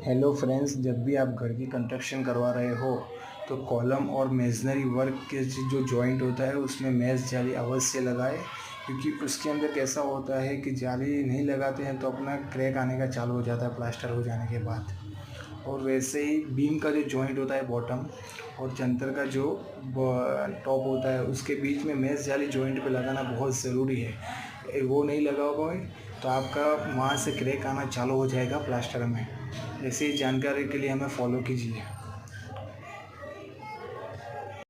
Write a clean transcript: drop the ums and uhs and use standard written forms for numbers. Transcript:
Hello friends, जब भी आप घर की कंस्ट्रक्शन करवा रहे हो तो कॉलम और मेसनरी वर्क के जो जॉइंट होता है उसमें मेश जाली अवश्य लगाए, क्योंकि उसके अंदर कैसा होता है कि जाली नहीं लगाते हैं तो अपना क्रैक आने का चालू हो जाता है प्लास्टर हो जाने के बाद। और वैसे ही बीम का जो जॉइंट होता है बॉटम और जंतर का जो टॉप होता है उसके बीच में मेश जाली जॉइंट पे लगाना बहुत ज़रूरी है। वो नहीं लगाओगे तो आपका वहाँ से क्रैक आना चालू हो जाएगा प्लास्टर में। ऐसी जानकारी के लिए हमें फॉलो कीजिए।